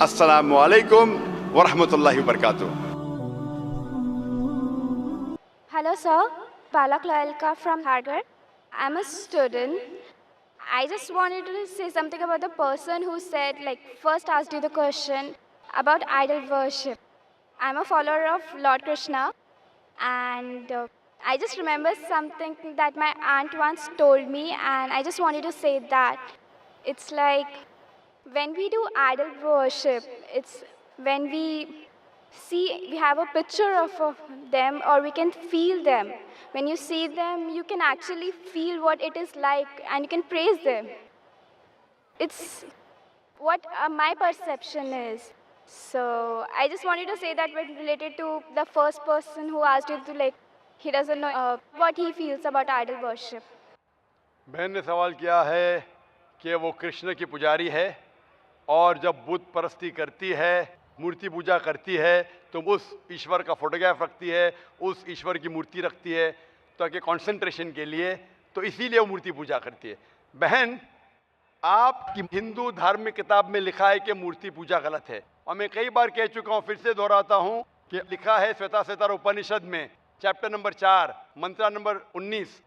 Assalamu alaikum wa rahmatullahi wa barakatuh. Hello, sir. Palak Lalka from Harvard. I'm a student. I just wanted to say something about the person who said, first asked you the question about idol worship. I'm a follower of Lord Krishna, and I just remember something that my aunt once told me, and I just wanted to say that it's like when we do idol worship, it's when we have a picture of them, or we can feel them. When you see them, you can actually feel what it is like, and you can praise them. It's what my perception is. So I just wanted to say that when related to the first person who asked you to he doesn't know what he feels about idol worship. बहन ने सवाल किया है कि वो कृष्ण की पुजारी है और जब बुत परस्ती करती है, मूर्ति पूजा करती है, तो उस ईश्वर का फोटोग्राफ रखती है, उस ईश्वर की मूर्ति रखती है ताकि कंसंट्रेशन के लिए, तो इसीलिए वो मूर्ति पूजा करती है। बहन, आपकी हिंदू धार्मिक किताब में लिखा है कि मूर्ति पूजा गलत है, और मैं कई बार कह चुका हूँ, फिर से दोहराता हूँ कि लिखा है श्वेताश्वेतर उपनिषद में चैप्टर नंबर 4 मंत्र नंबर 19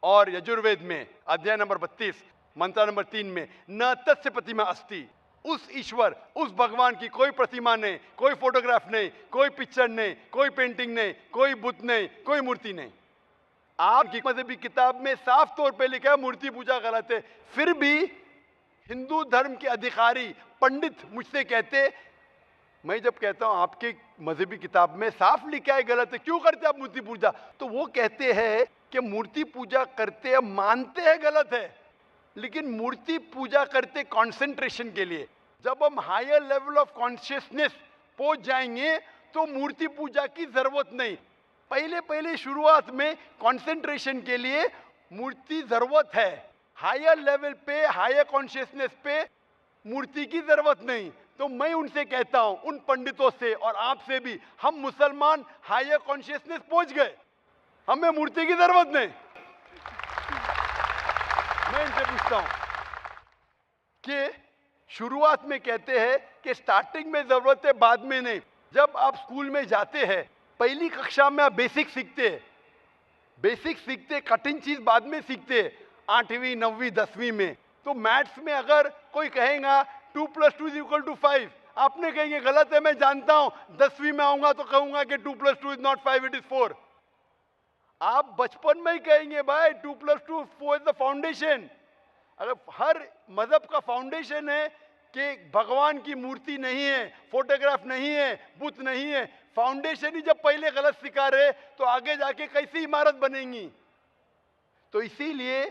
और यजुर्वेद में अध्याय नंबर 32 मंत्र नंबर 3 में, न तस्य प्रतिमा अस्ति, उस ईश्वर, उस भगवान की कोई प्रतिमा नहीं, कोई फोटोग्राफ नहीं, कोई पिक्चर नहीं, कोई पेंटिंग नहीं, कोई बुत नहीं, कोई मूर्ति नहीं। आपकी मजहबी किताब में साफ तौर पे लिखा है मूर्ति पूजा गलत है, फिर भी हिंदू धर्म के अधिकारी पंडित मुझसे कहते, मैं जब कहता हूं आपके मजहबी किताब में साफ लिखा है गलत है, क्यों करते आप मूर्ति पूजा, तो वो कहते हैं कि मूर्ति पूजा करते हैं, मानते हैं गलत है, लेकिन मूर्ति पूजा करते कंसंट्रेशन के लिए। जब हम हायर लेवल ऑफ कॉन्शियसनेस पहुंच जाएंगे तो मूर्ति पूजा की जरूरत नहीं। पहले पहले शुरुआत में कंसंट्रेशन के लिए मूर्ति जरूरत है, हायर लेवल पे, हायर कॉन्शियसनेस पे मूर्ति की जरूरत नहीं। तो मैं उनसे कहता हूं, उन पंडितों से और आपसे भी, हम मुसलमान हायर कॉन्शियसनेस पहुंच गए, हमें मूर्ति की जरूरत नहीं। मैं इनसे पूछता हूं कि शुरुआत में कहते हैं कि स्टार्टिंग में जरूरत है, बाद में नहीं। जब आप स्कूल में जाते हैं, पहली कक्षा में आप बेसिक सीखते हैं, बेसिक सीखते, कठिन चीज बाद में सीखते हैं, 8वीं 9वीं 10वीं में। तो मैथ्स में अगर कोई कहेगा 2 + 2 = 5, आपने कहेंगे गलत है, मैं जानता हूं, 10वीं में आऊंगा तो कहूंगा कि 2 + 2 = 5, इट इज 4। आप बचपन में ही कहेंगे भाई 2 + 2 4 इज द फाउंडेशन। अगर हर मजहब का फाउंडेशन है कि भगवान की मूर्ति नहीं है, फोटोग्राफ नहीं है, बुत नहीं है, फाउंडेशन ही जब पहले गलत सिखा रहे तो आगे जाके कैसी इमारत बनेगी। तो इसीलिए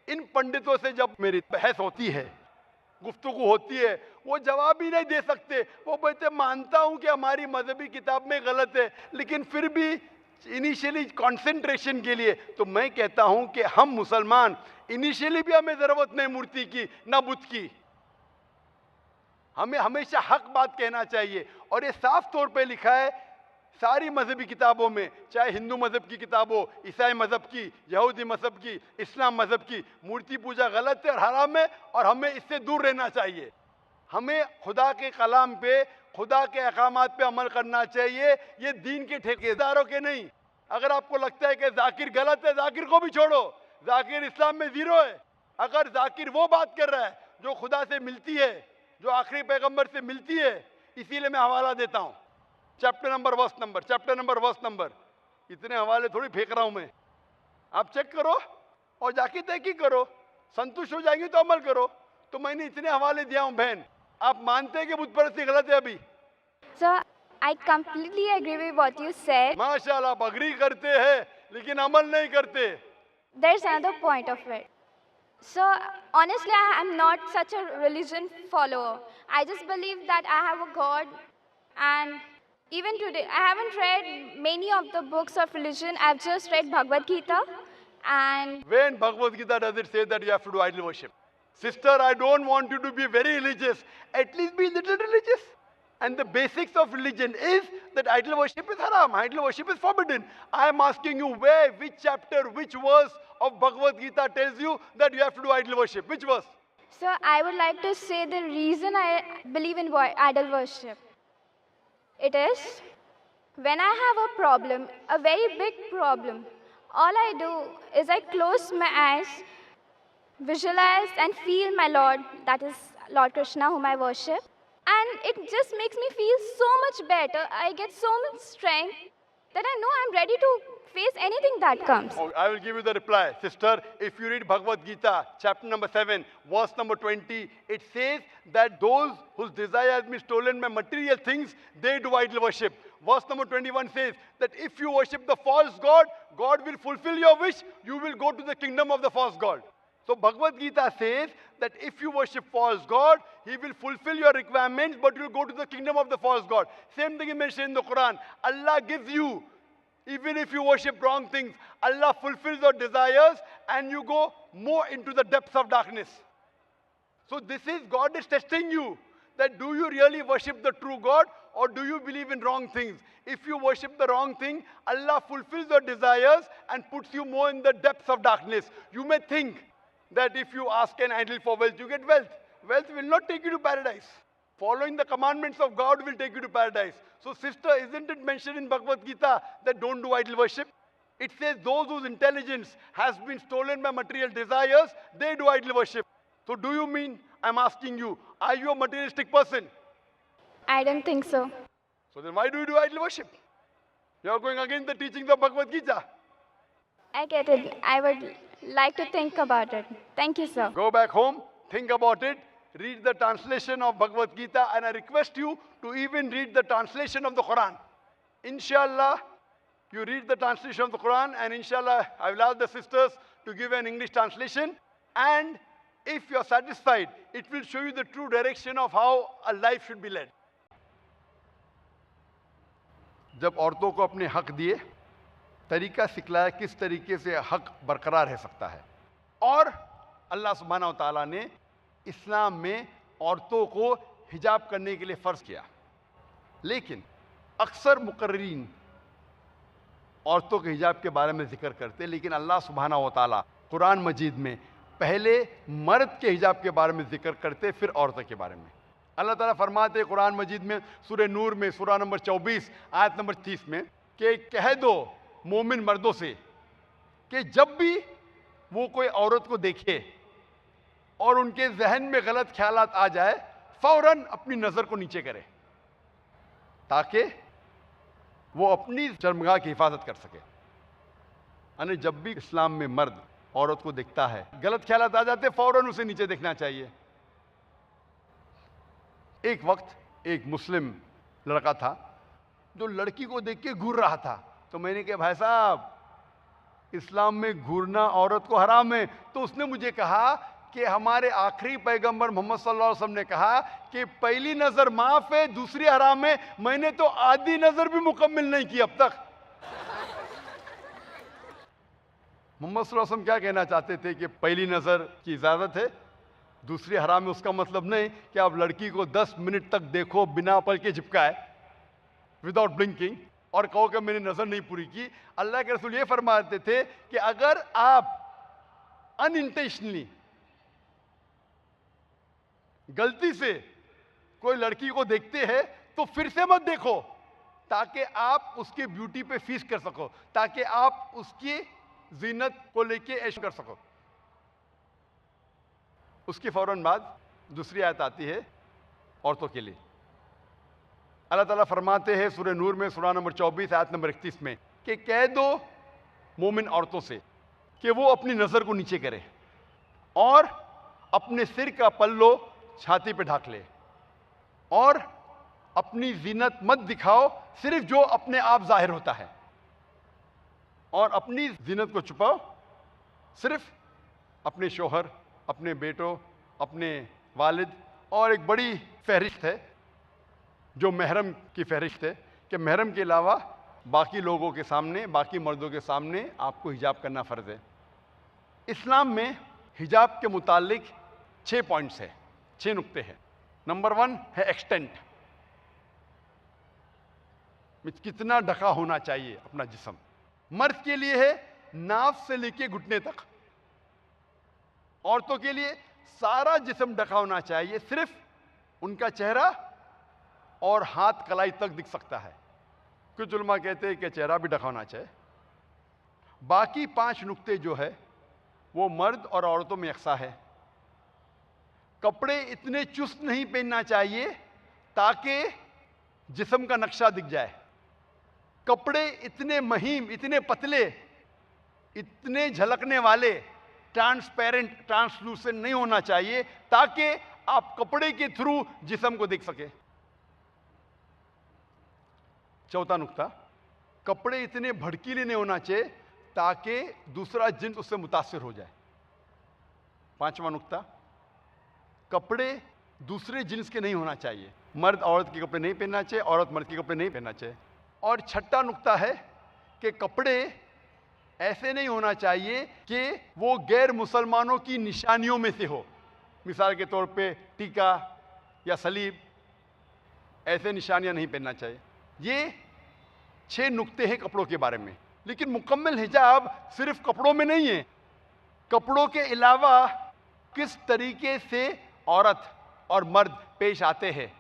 इन पंडितों से जब मेरी बहस होती है, गुफ्तगू होती है, वो जवाब ही नहीं दे सकते। वो बोलते मानता हूं कि हमारी मजहबी किताब में गलत है, लेकिन फिर भी इनिशियली कंसंट्रेशन के लिए। तो मैं कहता हूं कि हम मुसलमान इनिशियली भी हमें जरूरत नहीं मूर्ति की ना बुत की, हमें हमेशा हक बात कहना चाहिए। और ये साफ तौर पे लिखा है सारी मजहबी किताबों में, चाहे हिंदू मजहब की किताब हो, ईसाई मजहब की, यहूदी मजहब की, इस्लाम मजहब की, मूर्ति पूजा गलत है और हराम है, और हमें इससे दूर रहना चाहिए। हमें खुदा के कलाम पे, खुदा के अहकामात पे अमल करना चाहिए, ये दीन के ठेकेदारों के नहीं। अगर आपको लगता है कि जाकिर गलत है, जाकिर को भी छोड़ो, जाकिर इस्लाम में 0 है। अगर जाकिर वो बात कर रहा है जो खुदा से मिलती है, जो आखिरी पैगंबर से मिलती है, इसीलिए मैं हवाला देता हूं, चैप्टर नंबर वर्स नंबर। इतने हवाले थोड़ी फेंक रहा हूं मैं, आप चेक करो और जाके तहकीक करो, संतुष्ट हो जाएंगे तो अमल करो। तो मैंने इतने हवाले दिया हूं। बहन, आप मानते हैं कि बुत परस्ती गलत है अभी? Sir, I completely agree with what you said. माशाल्लाह, आप अग्री करते हैं लेकिन अमल नहीं करते। There's another point of it. So, honestly, I am not such a religion follower. I just believe that I have a God, and even today, I haven't read many of the books of religion. I've just read Bhagavad Gita, and When Bhagavad Gita does it say that you have to do idol worship? Sister, I don't want you to be very religious. At least be little religious. And the basics of religion is that idol worship is haram. Idol worship is forbidden. I am asking you which chapter, which verse of Bhagavad Gita tells you that you have to do idol worship? Which verse? So I would like to say the reason I believe in idol worship. It is when I have a problem, a very big problem, all I do is I close my eyes, visualize and feel my Lord, that is Lord Krishna whom I worship. And it just makes me feel so much better. I get so much strength that I know I'm ready to face anything that comes. Oh, I will give you the reply. Sister, if you read Bhagavad Gita, chapter number 7, verse number 20, it says that those whose desire has been stolen by material things, they do idol worship. Verse number 21 says that if you worship the false god, God will fulfill your wish, you will go to the kingdom of the false god. So Bhagavad Gita says that if you worship false god, he will fulfill your requirements, but you will go to the kingdom of the false god. Same thing is mentioned in the Quran. Allah gives you, even if you worship wrong things, Allah fulfills your desires and you go more into the depths of darkness. So this is, God is testing you, that do you really worship the true God or do you believe in wrong things? If you worship the wrong thing, Allah fulfills your desires and puts you more in the depths of darkness. You may think that if you ask an idol for wealth, you get wealth. Wealth will not take you to paradise. Following the commandments of God will take you to paradise. So sister, isn't it mentioned in Bhagavad Gita that don't do idol worship? It says those whose intelligence has been stolen by material desires, they do idol worship. So do you mean, I'm asking you, are you a materialistic person? I don't think so. So then why do you do idol worship? You are going against the teachings of Bhagavad Gita. I get it. I would like to think about it. Thank you, sir. Go back home, think about it, read the translation of Bhagavad Gita, and I request you to even read the translation of the Quran. Inshallah, you read the translation of the Quran, and inshallah, I will ask the sisters to give an English translation. And if you are satisfied, it will show you the true direction of how a life should be led. जब औरतों को अपने हक दिए, तरीका सिखलाया किस तरीके से हक बरकरार रह सकता है। और अल्लाह सुब्हानहू व तआला ने इस्लाम में औरतों को हिजाब करने के लिए फ़र्ज़ किया। लेकिन अक्सर मुकर्रिरीन औरतों के हिजाब के बारे में ज़िक्र करते, लेकिन अल्लाह सुब्हानहू व तआला कुरान मजीद में पहले मर्द के हिजाब के बारे में ज़िक्र करते, फिर औरतों के बारे में। अल्लाह ताला फरमाते हैं कुरान मजीद में सूरह नूर में सूरा नंबर 24 आयत नंबर 30 में कि कह दो मोमिन मर्दों से कि जब भी वो कोई औरत को देखे और उनके जहन में गलत ख्यालात आ जाए, फौरन अपनी नज़र को नीचे करे ताकि वो अपनी शर्मगाह की हिफाजत कर सके। यानी जब भी इस्लाम में मर्द औरत को देखता है, गलत ख्यालात आ जाते, फौरन उसे नीचे देखना चाहिए। एक वक्त एक मुस्लिम लड़का था जो लड़की को देख के घूर रहा था, तो मैंने कहा भाई साहब इस्लाम में घूरना औरत को हराम है। तो उसने मुझे कहा कि हमारे आखिरी पैगंबर मोहम्मद सल्लल्लाहु अलैहि वसल्लम ने कहा कि पहली नज़र माफ़ है, दूसरी हराम है। मैंने तो आधी नज़र भी मुकम्मल नहीं की अब तक। मोहम्मद सल्लल्लाहु अलैहि वसल्लम क्या कहना चाहते थे कि पहली नज़र की इजाज़त है, दूसरी हराम है। उसका मतलब नहीं कि आप लड़की को 10 मिनट तक देखो बिना पल के झिपकाए, विदाउट ब्लिंकिंग, और कहो कि मैंने नज़र नहीं पूरी की। अल्लाह के रसूल ये फरमाते थे कि अगर आप अनइंटेंशनली गलती से कोई लड़की को देखते हैं तो फिर से मत देखो, ताकि आप उसके ब्यूटी पे फीस्ट कर सको, ताकि आप उसकी जीनत को लेके ऐश कर सको। उसके फौरन बाद दूसरी आयत आती है औरतों के लिए। अल्लाह ताला फरमाते हैं सूरह नूर में सूरा नंबर 24 आयत नंबर 31 में कि कह दो मोमिन औरतों से कि वो अपनी नज़र को नीचे करे और अपने सिर का पल्लो छाती पे ढाक ले और अपनी जीनत मत दिखाओ, सिर्फ जो अपने आप जाहिर होता है, और अपनी जीनत को छुपाओ सिर्फ अपने शोहर, अपने बेटों, अपने वालिद, और एक बड़ी फहरिस्त है जो महरम की फहरिस्त है कि महरम के अलावा बाकी लोगों के सामने, बाकी मर्दों के सामने आपको हिजाब करना फ़र्ज़ है। इस्लाम में हिजाब के मुतालिक 6 पॉइंट्स है, 6 नुक्ते हैं। नंबर 1 है एक्सटेंट, कितना ढका होना चाहिए अपना जिस्म। मर्द के लिए है नाफ से लेके घुटने तक, औरतों के लिए सारा जिस्म ढका होना चाहिए, सिर्फ उनका चेहरा और हाथ कलाई तक दिख सकता है। कुछ उलमा कहते हैं कि चेहरा भी ढका होना चाहिए। बाकी 5 नुक्ते जो है वो मर्द और औरतों में यकसा है। कपड़े इतने चुस्त नहीं पहनना चाहिए ताकि जिस्म का नक्शा दिख जाए। कपड़े इतने महीन, इतने पतले, इतने झलकने वाले, ट्रांसपेरेंट, ट्रांसलूसेंट नहीं होना चाहिए ताकि आप कपड़े के थ्रू जिस्म को देख सके। चौथा नुक्ता, कपड़े इतने भड़कीले नहीं होना चाहिए ताकि दूसरा जिन्स उससे मुतासिर हो जाए। 5वां नुक्ता, कपड़े दूसरे जिन्स के नहीं होना चाहिए। मर्द औरत के कपड़े नहीं पहनना चाहिए, औरत मर्द के कपड़े नहीं पहनना चाहिए। और छठा नुक्ता है कि कपड़े ऐसे नहीं होना चाहिए कि वो गैर मुसलमानों की निशानियों में से हो। मिसाल के तौर पे टीका या सलीब, ऐसे निशानियां नहीं पहनना चाहिए। ये 6 नुक्ते हैं कपड़ों के बारे में। लेकिन मुकम्मल हिजाब सिर्फ कपड़ों में नहीं है। कपड़ों के अलावा किस तरीके से औरत और मर्द पेश आते हैं,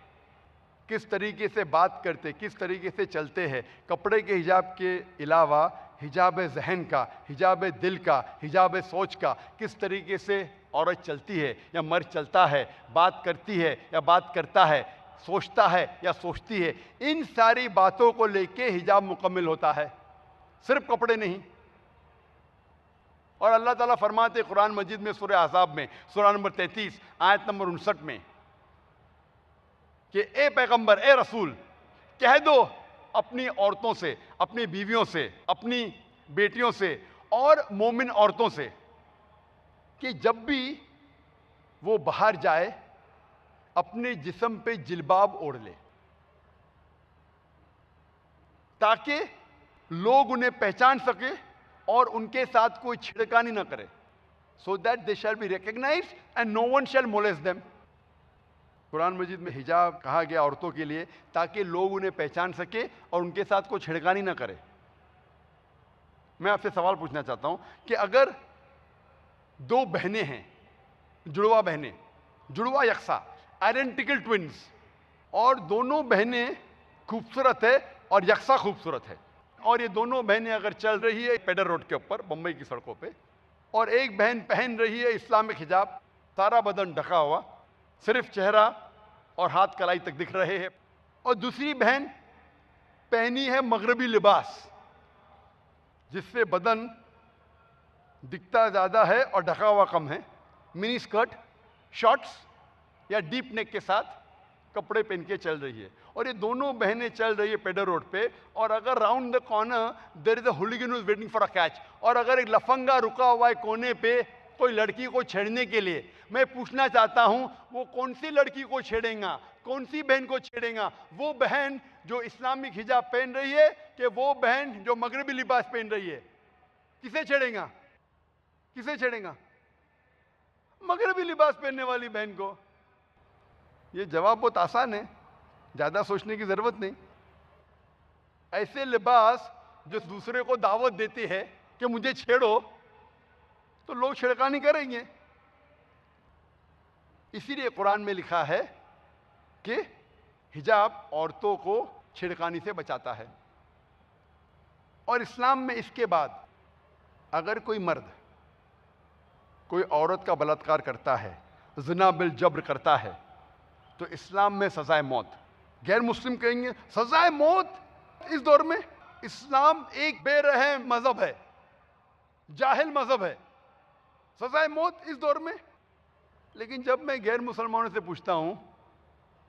किस तरीके से बात करते, किस तरीके से चलते हैं, कपड़े के हिजाब के अलावा हिजाब जहन का, हिजाब दिल का, हिजाब सोच का, किस तरीके से औरत चलती है या मर्द चलता है, बात करती है या बात करता है, सोचता है या सोचती है, इन सारी बातों को लेके हिजाब मुकम्मल होता है, सिर्फ कपड़े नहीं। और अल्लाह ताला फरमाते कुरान मजीद में सूरह अहज़ाब में सूरह नंबर 33 आयत नंबर 59 में कि ए पैगंबर, ए रसूल, कह दो अपनी औरतों से, अपनी बीवियों से, अपनी बेटियों से और मोमिन औरतों से कि जब भी वो बाहर जाए अपने जिस्म पे जिल्बाब ओढ़ ले ताकि लोग उन्हें पहचान सके और उनके साथ कोई छिड़कानी ना करे, so that they shall be recognised and no one shall molest them. Quran Majeed में हिजाब कहा गया औरतों के लिए ताकि लोग उन्हें पहचान सके और उनके साथ कोई छिड़कानी ना करे। मैं आपसे सवाल पूछना चाहता हूं कि अगर 2 बहनें हैं, जुड़वा बहनें, जुड़वा यकसा, आइडेंटिकल ट्विन्स, और दोनों बहनें खूबसूरत है और यकसा खूबसूरत है, और ये दोनों बहनें अगर चल रही है पेडर रोड के ऊपर बम्बई की सड़कों पे, और एक बहन पहन रही है इस्लामिक हिजाब, सारा बदन ढका हुआ, सिर्फ चेहरा और हाथ कलाई तक दिख रहे हैं, और दूसरी बहन पहनी है मगरबी लिबास जिससे बदन दिखता ज़्यादा है और ढका हुआ कम है, मिनी स्कर्ट, शॉर्ट्स या डीप नेक के साथ कपड़े पहन के चल रही है, और ये दोनों बहनें चल रही है पेडर रोड पे, और अगर round the corner there is a hooligan who is waiting for a catch, और अगर एक लफंगा रुका हुआ है कोने पे कोई लड़की को छेड़ने के लिए, मैं पूछना चाहता हूं वो कौन सी लड़की को छेड़ेगा, कौन सी बहन को छेड़ेगा? वो बहन जो इस्लामिक हिजाब पहन रही है कि वो बहन जो मगरबी लिबास पहन रही है? किसे छेड़ेगा? किसे छेड़ेगा? मगरबी लिबास पहनने वाली बहन को। ये जवाब बहुत आसान है, ज्यादा सोचने की जरूरत नहीं। ऐसे लिबास जो दूसरे को दावत देते हैं कि मुझे छेड़ो, तो लोग छिड़कानी करेंगे। इसीलिए कुरान में लिखा है कि हिजाब औरतों को छिड़कानी से बचाता है। और इस्लाम में इसके बाद अगर कोई मर्द कोई औरत का बलात्कार करता है, ज़िना बिल जब्र करता है, तो इस्लाम में सजाए मौत। गैर मुस्लिम कहेंगे सजाए मौत इस दौर में? इस्लाम एक बेरहम मजहब है, जाहिल मजहब है, सजाए मौत इस दौर में? लेकिन जब मैं गैर मुसलमानों से पूछता हूं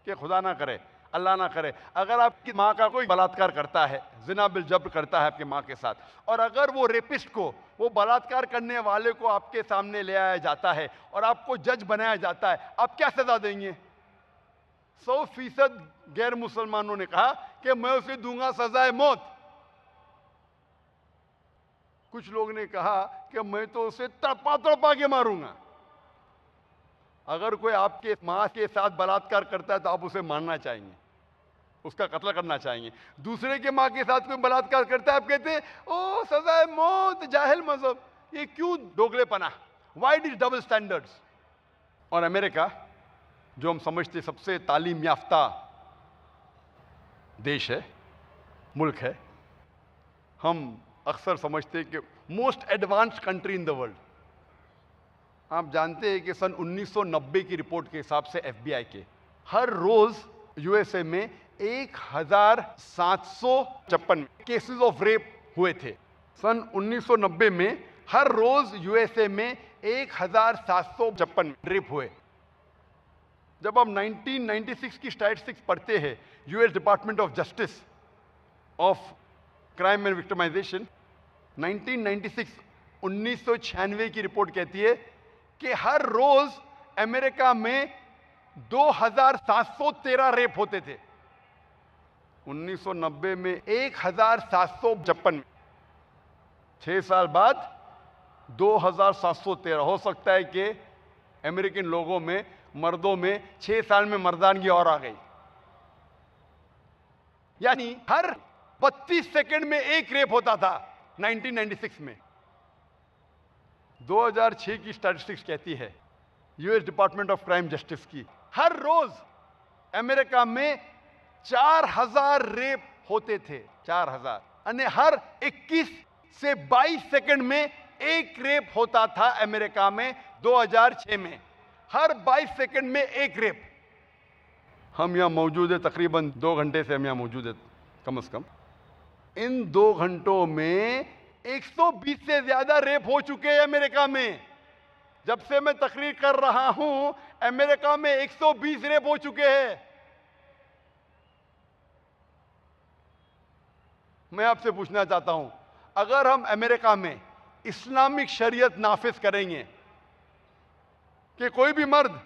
कि खुदा ना करे, अल्लाह ना करे, अगर आपकी माँ का कोई बलात्कार करता है, जिना बिल जब्र करता है आपकी माँ के साथ, और अगर वो रेपिस्ट को, वो बलात्कार करने वाले को आपके सामने ले आया जाता है और आपको जज बनाया जाता है, आप क्या सजा देंगे? 100% गैर मुसलमानों ने कहा कि मैं उसे दूंगा सजाए मौत। कुछ लोग ने कहा कि मैं तो उसे तड़पा तड़पा के मारूंगा। अगर कोई आपके माँ के साथ बलात्कार करता है तो आप उसे मारना चाहेंगे, उसका कत्ल करना चाहेंगे। दूसरे के माँ के साथ कोई बलात्कार करता है, आप कहते हैं ओ सजाए मौत, जाहिल मजहब। ये क्यों दोगलेपना? Why this double standards? और अमेरिका, जो हम समझते सबसे तालीम याफ्ता देश है, मुल्क है, हम अक्सर समझते हैं कि most advanced country in the world. आप जानते हैं कि सन 1990 की रिपोर्ट के हिसाब से एफबीआई के हर रोज यूएसए में 1756 केसेस ऑफ रेप हुए थे। सन 1990 में हर रोज यूएसए में 1756 रेप हुए। जब हम 1996 की स्टैटिस्टिक्स पढ़ते हैं, US department of justice of crime and victimisation, 1996 की रिपोर्ट कहती है कि हर रोज अमेरिका में 2713 रेप होते थे। 1990 में 1756, 6 साल बाद 2713। हो सकता है कि अमेरिकन लोगों में, मर्दों में 6 साल में मर्दानगी और आ गई। यानी हर 32 सेकंड में एक रेप होता था 1996 में। 2006 की स्टैटिस्टिक्स कहती है, US department of crime justice की, हर रोज अमेरिका में 4000 रेप होते थे। 4000 यानी हर 21 से 22 सेकंड में एक रेप होता था अमेरिका में 2006 में। हर 22 सेकंड में एक रेप। हम यहां मौजूद है, तकरीबन 2 घंटे से हम यहां मौजूद है कम से कम। इन 2 घंटों में 120 से ज्यादा रेप हो चुके हैं अमेरिका में। जब से मैं तकरीर कर रहा हूं, अमेरिका में 120 रेप हो चुके हैं। मैं आपसे पूछना चाहता हूं, अगर हम अमेरिका में इस्लामिक शरीयत नाफिज करेंगे कि कोई भी मर्द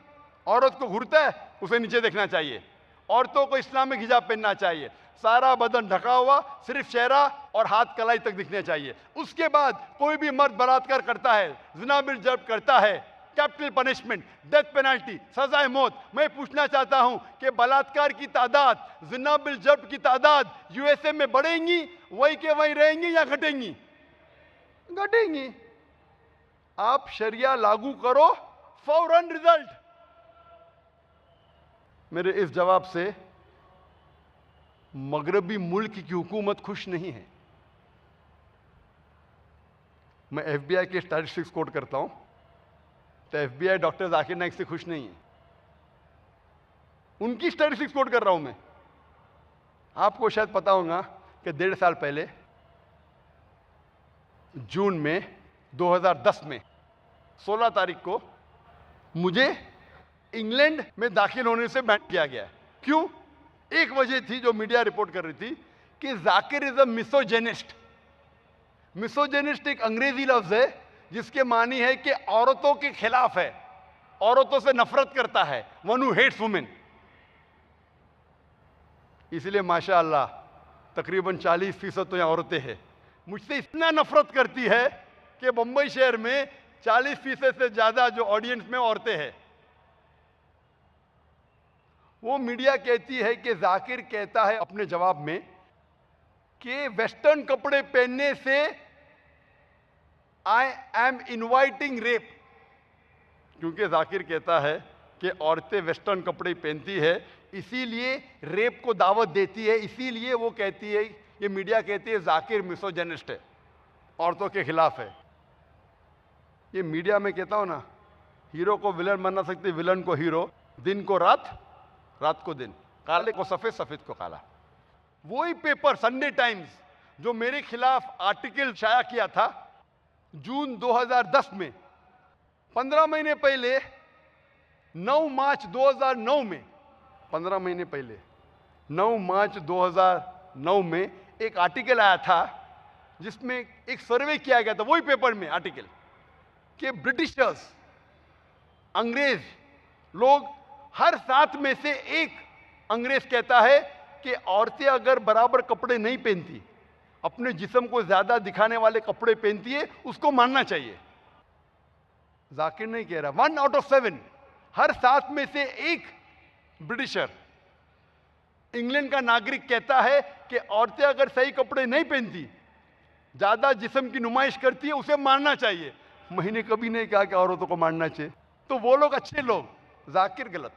औरत को घूरता है, उसे नीचे देखना चाहिए, औरतों को इस्लामिक हिजाब पहनना चाहिए, सारा बदन ढका हुआ, सिर्फ चेहरा और हाथ कलाई तक दिखने चाहिए। उसके बाद कोई भी मर्द बलात्कार करता है, जिना बिल जब्त करता है, कैपिटल पनिशमेंट, डेथ पेनल्टी, सजाए मौत। मैं पूछना चाहता हूं कि बलात्कार की तादाद, जिना बिल जब्त की तादाद यूएसए में बढ़ेंगी, वही के वही रहेंगी या घटेंगी? घटेंगी। आप शरिया लागू करो, फौरन रिजल्ट। मेरे इस जवाब से मगरबी मुल्क की हुकूमत खुश नहीं है। मैं एफबीआई के स्टैटिस्टिक्स कोट करता हूं, तो एफबीआई डॉक्टर जाकिर नाइक से खुश नहीं है। उनकी स्टैटिस्टिक्स कोट कर रहा हूं मैं। आपको शायद पता होगा कि 1.5 साल पहले जून में 2010 में 16 तारीख को मुझे इंग्लैंड में दाखिल होने से बैन किया गया। क्यों? एक वजह थी जो मीडिया रिपोर्ट कर रही थी कि जाकिर इज अ मिसोजेनिस्ट। मिसोजेनिस्ट एक अंग्रेजी लफ्ज है जिसके मानी है कि औरतों के खिलाफ है, औरतों से नफरत करता है, वन हू हेट्स वुमेन। इसलिए माशाअल्लाह तकरीबन 40% तो यहाँ औरतें हैं। मुझसे इतना नफरत करती है कि बंबई शहर में 40% से ज्यादा जो ऑडियंस में औरतें हैं। वो मीडिया कहती है कि जाकिर कहता है अपने जवाब में कि वेस्टर्न कपड़े पहनने से आई एम इनवाइटिंग रेप। क्योंकि जाकिर कहता है कि औरतें वेस्टर्न कपड़े पहनती है, इसीलिए रेप को दावत देती है। इसीलिए वो कहती है, ये मीडिया कहती है जाकिर मिसोजेनिस्ट है, औरतों के खिलाफ है। ये मीडिया में कहता हूं ना, हीरो को विलन बना सकते, विलन को हीरो, दिन को रात, रात को दिन, काले को सफेद, सफेद को काला। वही पेपर संडे टाइम्स जो मेरे खिलाफ आर्टिकल शाया किया था जून 2010 में, 15 महीने पहले 9 मार्च 2009 में, 15 महीने पहले 9 मार्च 2009 में एक आर्टिकल आया था जिसमें एक सर्वे किया गया था, वही पेपर में आर्टिकल, कि ब्रिटिशर्स, अंग्रेज लोग, हर 7 में से एक अंग्रेज कहता है कि औरतें अगर बराबर कपड़े नहीं पहनती, अपने जिस्म को ज्यादा दिखाने वाले कपड़े पहनती है, उसको मानना चाहिए। जाकिर नहीं कह रहा, 1 आउट ऑफ 7, हर 7 में से एक ब्रिटिशर, इंग्लैंड का नागरिक कहता है कि औरतें अगर सही कपड़े नहीं पहनती, ज्यादा जिस्म की नुमाइश करती है, उसे मारना चाहिए। मैंने कभी नहीं कहा कि औरतों को मारना चाहिए। तो वो लोग अच्छे लोग जाकिर गलत।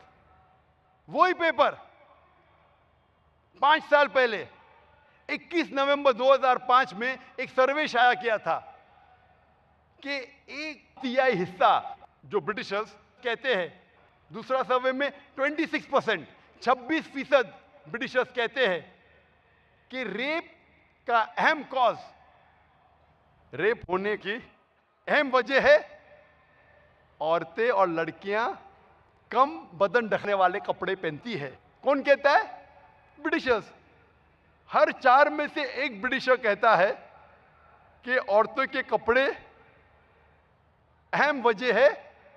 वही पेपर 5 साल पहले 21 नवंबर 2005 में एक सर्वे शाया किया था कि 1/3 हिस्सा जो ब्रिटिशर्स कहते हैं, दूसरा सर्वे में 26%, 26% ब्रिटिशर्स कहते हैं कि रेप का अहम कॉज, रेप होने की अहम वजह है औरतें और लड़कियां कम बदन ढकने वाले कपड़े पहनती है। कौन कहता है? ब्रिटिशर्स। हर 4 में से 1 ब्रिटिशर कहता है कि औरतों के कपड़े अहम वजह है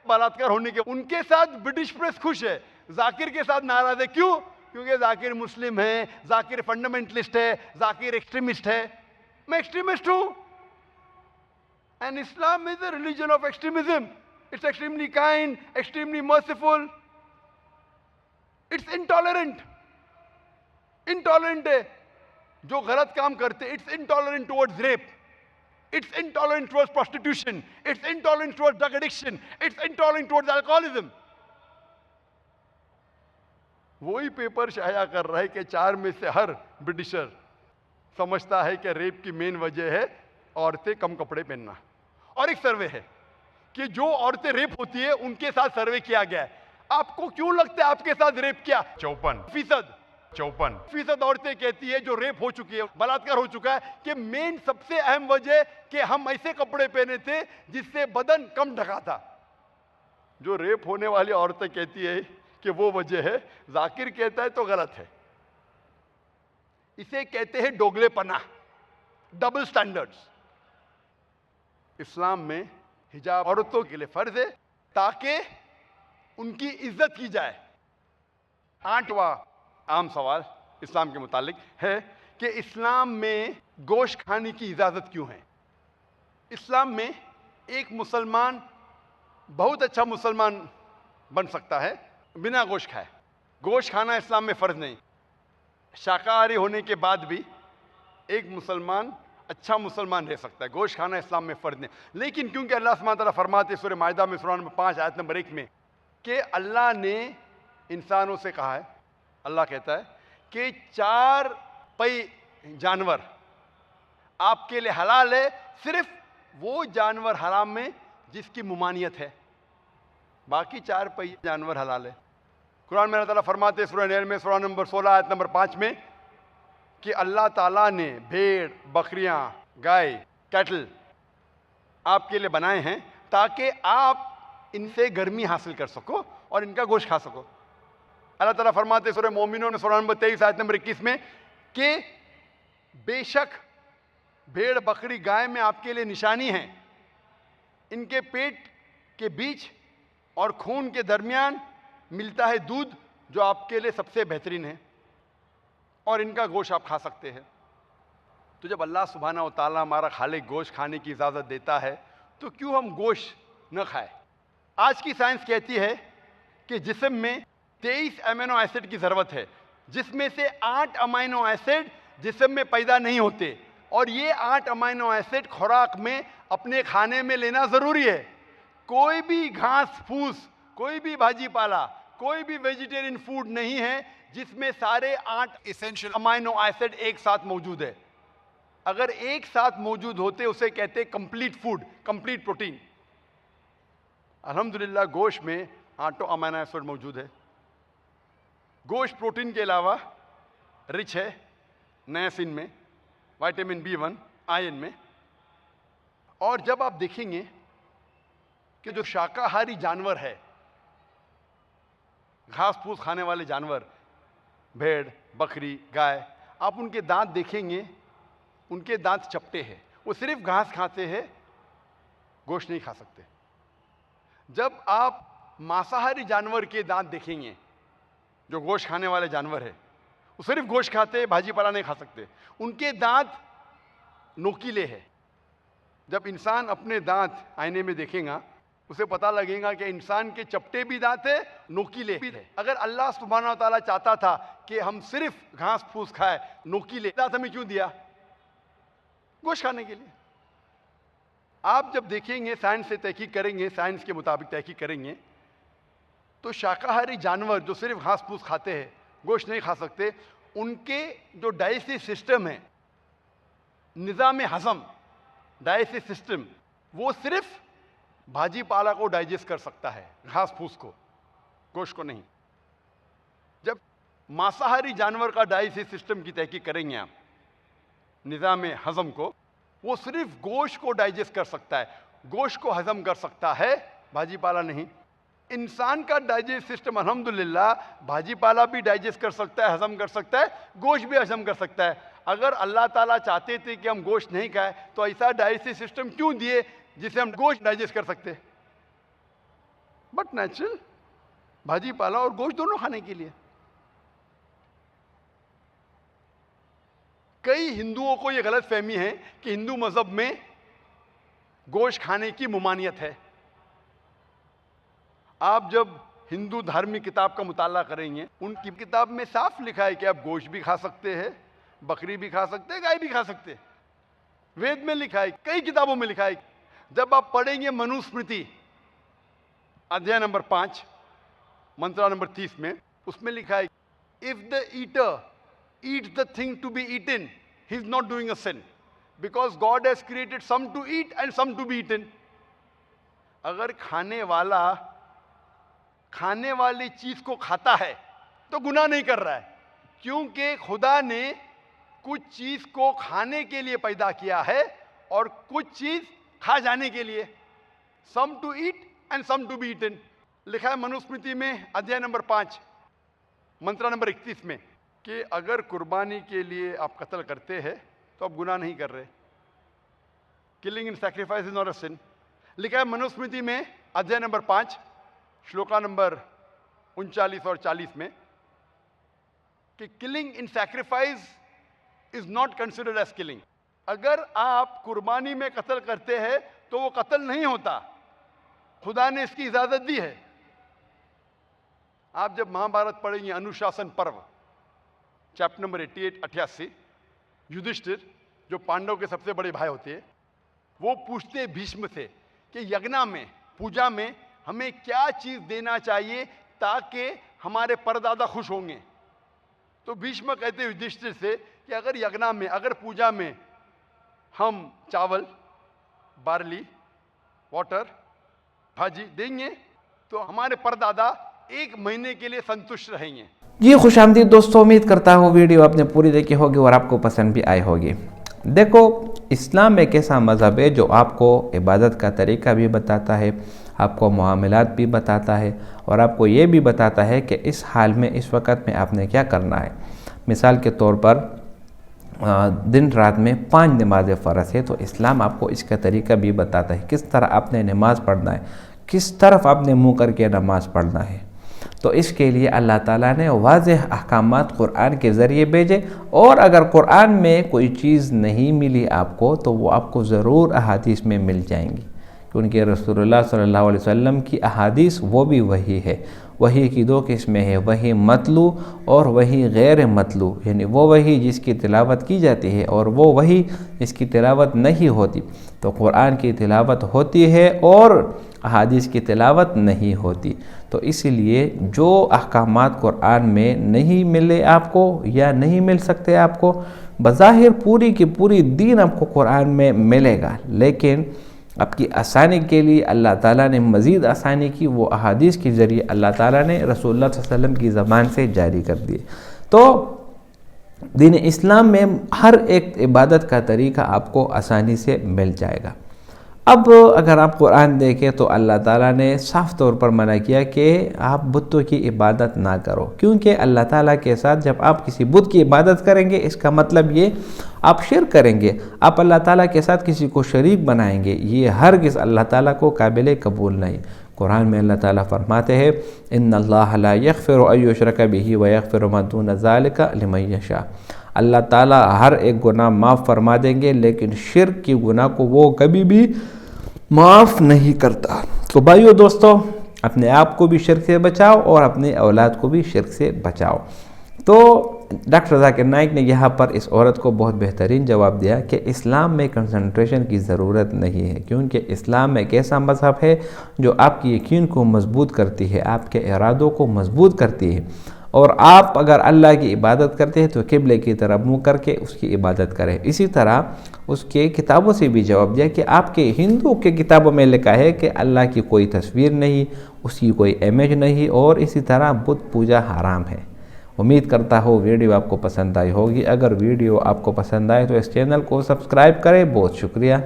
बलात्कार होने के। उनके साथ ब्रिटिश प्रेस खुश है, जाकिर के साथ नाराज है। क्यों? क्योंकि जाकिर मुस्लिम है, जाकिर फंडामेंटलिस्ट है, जाकिर एक्सट्रीमिस्ट है। मैं एक्सट्रीमिस्ट हूं, and Islam is a religion of extremism. It's extremely kind, extremely merciful, it's intolerant. Intolerant है जो गलत काम करते, it's intolerant towards rape, it's intolerant towards prostitution, it's intolerant towards drug addiction, it's intolerant towards alcoholism. वही paper शाया कर रहा है कि 4 में से हर ब्रिटिशर समझता है कि रेप की मेन वजह है औरतें कम कपड़े पहनना। और एक सर्वे है कि जो औरतें रेप होती है उनके साथ सर्वे किया गया है। आपको क्यों लगता है आपके साथ रेप किया? 54% औरतें कहती है जो रेप हो चुकी है, बलात्कार हो चुका है, कि मेन सबसे अहम वजह कि हम ऐसे कपड़े पहने थे जिससे बदन कम ढका था। जो रेप होने वाली औरतें कहती है कि वो वजह है, जाकिर कहता है तो गलत है। इसे कहते हैं दोगलेपना, डबल स्टैंडर्ड्स। इस्लाम में हिजाब औरतों के लिए फर्ज है ताकि उनकी इज्जत की जाए। 8वां आम सवाल इस्लाम के मुतालिक है कि इस्लाम में गोश्त खाने की इजाज़त क्यों है? इस्लाम में एक मुसलमान बहुत अच्छा मुसलमान बन सकता है बिना गोश्त खाए। गोश्त खाना इस्लाम में फ़र्ज नहीं। शाकाहारी होने के बाद भी एक मुसलमान अच्छा मुसलमान रह सकता है। गोश्त खाना इस्लाम में फ़र्ज नहीं। लेकिन क्योंकि अल्लाह सुब्हानहू व तआला फरमाते सूरह माइदा में सूरह नंबर 5 आयत नंबर 1 में कि अल्लाह ने इंसानों से कहा है, अल्लाह कहता है कि 4 पई जानवर आपके लिए हलाल है, सिर्फ वो जानवर हराम में जिसकी मुमानियत है, बाकी 4 पई जानवर हलाल है। कुरान में अल्लाह ताला फरमाते हैं सूरह नहल में सूरह नंबर 16 आयत नंबर 5 में कि अल्लाह ताला ने भेड़, बकरियां, गाय, कैटल आपके लिए बनाए हैं ताकि आप इनसे गर्मी हासिल कर सको और इनका गोश्त खा सको। अल्लाह ताला फरमाते सूरह मोमिनून में सूरह नंबर 23 आयत नंबर 21 में कि बेशक भेड़, बकरी, गाय में आपके लिए निशानी है, इनके पेट के बीच और खून के दरमियान मिलता है दूध जो आपके लिए सबसे बेहतरीन है और इनका गोश्त आप खा सकते हैं। तो जब अल्लाह सुब्हानहू व तआला हमारा खालिक गोश्त खाने की इजाज़त देता है तो क्यों हम गोश्त न खाएं? आज की साइंस कहती है कि जिस्म में 23 अमीनो एसिड की ज़रूरत है, जिसमें से 8 अमीनो एसिड जिस्म में पैदा नहीं होते, और ये 8 अमीनो एसिड खुराक में अपने खाने में लेना ज़रूरी है। कोई भी घास फूस, कोई भी भाजी पाला, कोई भी वेजिटेरियन फूड नहीं है जिसमें सारे 8 एसेंशियल अमीनो एसिड एक साथ मौजूद है। अगर एक साथ मौजूद होते उसे कहते कंप्लीट फूड, कंप्लीट प्रोटीन। अल्हम्दुलिल्लाह गोश्त में 8 अमीनो एसिड मौजूद है। गोश्त प्रोटीन के अलावा रिच है नायसिन में, विटामिन B1, आयरन में। और जब आप देखेंगे कि जो शाकाहारी जानवर है, घास फूस खाने वाले जानवर, भेड़, बकरी, गाय, आप उनके दांत देखेंगे, उनके दांत चपटे हैं। वो सिर्फ घास खाते हैं, गोश्त नहीं खा सकते। जब आप मांसाहारी जानवर के दांत देखेंगे, जो गोश्त खाने वाले जानवर है, वो सिर्फ गोश्त खाते हैं, भाजी पाला नहीं खा सकते, उनके दांत नोकीले हैं। जब इंसान अपने दांत आईने में देखेगा उसे पता लगेगा कि इंसान के चपटे भी दांत है, नोकीले भी है। अगर अल्लाह सुब्हानहू व तआला चाहता था कि हम सिर्फ घास फूस खाए, नोकीले दांत हमें क्यों दिया? गोश्त खाने के लिए। आप जब देखेंगे, साइंस से तहकीक करेंगे, साइंस के मुताबिक तहकीक करेंगे, तो शाकाहारी जानवर जो सिर्फ घास फूस खाते हैं, गोश्त नहीं खा सकते, उनके जो डाइजेस्टिव सिस्टम है, निज़ाम हज़म, डाइजेस्टिव सिस्टम, वो सिर्फ भाजी पाला को डाइजेस्ट कर सकता है, घास फूस को, गोश्त को नहीं। जब मांसाहारी जानवर का डाइजेस्टिव सिस्टम की तहकीक करेंगे आप, निज़ाम हज़म को, वो सिर्फ गोश्त को डाइजेस्ट कर सकता है, गोश्त को हज़म कर सकता है, भाजी पाला नहीं। इंसान का डाइजेस्ट सिस्टम अल्हम्दुलिल्लाह भाजी पाला भी डाइजेस्ट कर सकता है, हज़म कर सकता है, गोश्त भी हज़म कर सकता है। अगर अल्लाह ताला चाहते थे कि हम गोश्त नहीं खाएं, तो ऐसा डाइजेस्टिव सिस्टम क्यों दिए जिसे हम गोश्त डाइजेस्ट कर सकते? बट नेचुरल भाजी पाला और गोश्त दोनों खाने के लिए। कई हिंदुओं को यह गलत फहमी है कि हिंदू मजहब में गोश्त खाने की मुमानियत है। आप जब हिंदू धार्मिक किताब का मुताला करेंगे, उनकी किताब में साफ लिखा है कि आप गोश्त भी खा सकते हैं, बकरी भी खा सकते हैं, गाय भी खा सकते हैं। वेद में लिखा है, कई किताबों में लिखा है। जब आप पढ़ेंगे मनुस्मृति अध्याय नंबर 5 मंत्रा नंबर 30 में, उसमें लिखा है, if the eater eats the thing to be eaten, he is not doing a sin, because God has created some to eat and some to be eaten. अगर खाने वाला खाने वाली चीज को खाता है तो गुनाह नहीं कर रहा है, क्योंकि खुदा ने कुछ चीज को खाने के लिए पैदा किया है और कुछ चीज खा जाने के लिए। Some to eat and some to be eaten, लिखा है मनुस्मृति में अध्याय नंबर 5 मंत्र नंबर 31 में कि अगर कुर्बानी के लिए आप कत्ल करते हैं तो आप गुनाह नहीं कर रहे। Killing in sacrifice is not a sin, लिखा है मनुस्मृति में अध्याय नंबर 5 श्लोका नंबर 39 और 40 में कि killing in sacrifice is not considered as killing. अगर आप कुर्बानी में कत्ल करते हैं तो वो कत्ल नहीं होता, खुदा ने इसकी इजाजत दी है। आप जब महाभारत पढ़ेंगे अनुशासन पर्व चैप्टर नंबर 88, युधिष्ठिर जो पांडव के सबसे बड़े भाई होते हैं, वो पूछते भीष्म से कि यज्ञ में, पूजा में हमें क्या चीज देना चाहिए ताकि हमारे परदादा खुश होंगे। तो भीष्म कहते हैं युधिष्ठिर से कि अगर यज्ञ में, अगर पूजा में हम चावल, बार्ली, वाटर, भाजी देंगे तो हमारे परदादा 1 महीने के लिए संतुष्ट रहेंगे। जी खुशामदीद दोस्तों, उम्मीद करता हूँ वीडियो आपने पूरी देखी होगी और आपको पसंद भी आई होगी। देखो, इस्लाम एक ऐसा मज़हब है जो आपको इबादत का तरीका भी बताता है, आपको मामलात भी बताता है और आपको ये भी बताता है कि इस हाल में, इस वक्त में आपने क्या करना है। मिसाल के तौर पर दिन रात में 5 नमाज़ें फ़र्ज़ है, तो इस्लाम आपको इसका तरीका भी बताता है, किस तरह आपने नमाज़ पढ़ना है, किस तरफ आपने मुँह करके नमाज़ पढ़ना है। तो इसके लिए अल्लाह ताला ने वाज़ेह अहकामात कुरान के ज़रिए भेजे, और अगर कुरान में कोई चीज़ नहीं मिली आपको तो वो आपको ज़रूर अहादीस में मिल जाएंगी, क्योंकि रसूलुल्लाह सल्लल्लाहु अलैहि वसल्लम की अहादीस वो भी वही है। वही की 2 किस्में हैं, वही मतलू और वही गैर मतलू, यानी वो वही जिसकी तिलावत की जाती है और वो वही जिसकी तिलावत नहीं होती। तो कुरान की तिलावत होती है और अहादीस की तिलावत नहीं होती। तो इसीलिए जो अहकामात कुरान में नहीं मिले आपको या नहीं मिल सकते आपको, बज़ाहिर पूरी की पूरी दीन आपको कुरान में मिलेगा, लेकिन आपकी आसानी के लिए अल्लाह ताला ने मज़ीद आसानी की, वो अहादीस के ज़रिए अल्लाह ताला ने रसूलुल्लाह सल्लल्लाहु अलैहि वसल्लम की ज़बान से जारी कर दिए। तो दीन इस्लाम में हर एक इबादत का तरीका आपको आसानी से मिल जाएगा। अब अगर आप कुरान देखें तो अल्लाह ताला ने साफ़ तौर पर मना किया कि आप बुतों की इबादत ना करो, क्योंकि अल्लाह ताला के साथ जब आप किसी बुत की इबादत करेंगे, इसका मतलब ये आप शिर्क करेंगे, आप अल्लाह ताला के साथ किसी को शरीक बनाएंगे। ये हरगिज़ अल्लाह ताला को काबिल कबूल नहीं। कुरान में अल्लाह ताला फरमाते हैं, इन्नल्लाह ला यग़फ़िरु अन युशरका बिही व यग़फ़िरु मा दून ज़ालिका लिमन यशा। अल्लाह ताला हर एक गुनाह माफ़ फरमा देंगे, लेकिन शिर्क की गुनाह को वो कभी भी माफ़ नहीं करता। तो भाइयों दोस्तों, अपने आप को भी शिर्क से बचाओ और अपने औलाद को भी शिर्क से बचाओ। तो डॉक्टर जाकिर नाइक ने यहाँ पर इस औरत को बहुत बेहतरीन जवाब दिया कि इस्लाम में कंसंट्रेशन की ज़रूरत नहीं है, क्योंकि इस्लाम एक ऐसा मज़हब है जो आपकी यकीन को मजबूत करती है, आपके इरादों को मजबूत करती है। और आप अगर अल्लाह की इबादत करते हैं तो किबले की तरफ मुँह करके उसकी इबादत करें। इसी तरह उसके किताबों से भी जवाब दिया कि आपके हिंदू के किताबों में लिखा है कि अल्लाह की कोई तस्वीर नहीं, उसकी कोई इमेज नहीं, और इसी तरह बुत पूजा हराम है। उम्मीद करता हूँ वीडियो आपको पसंद आई होगी। अगर वीडियो आपको पसंद आए तो इस चैनल को सब्सक्राइब करें। बहुत शुक्रिया।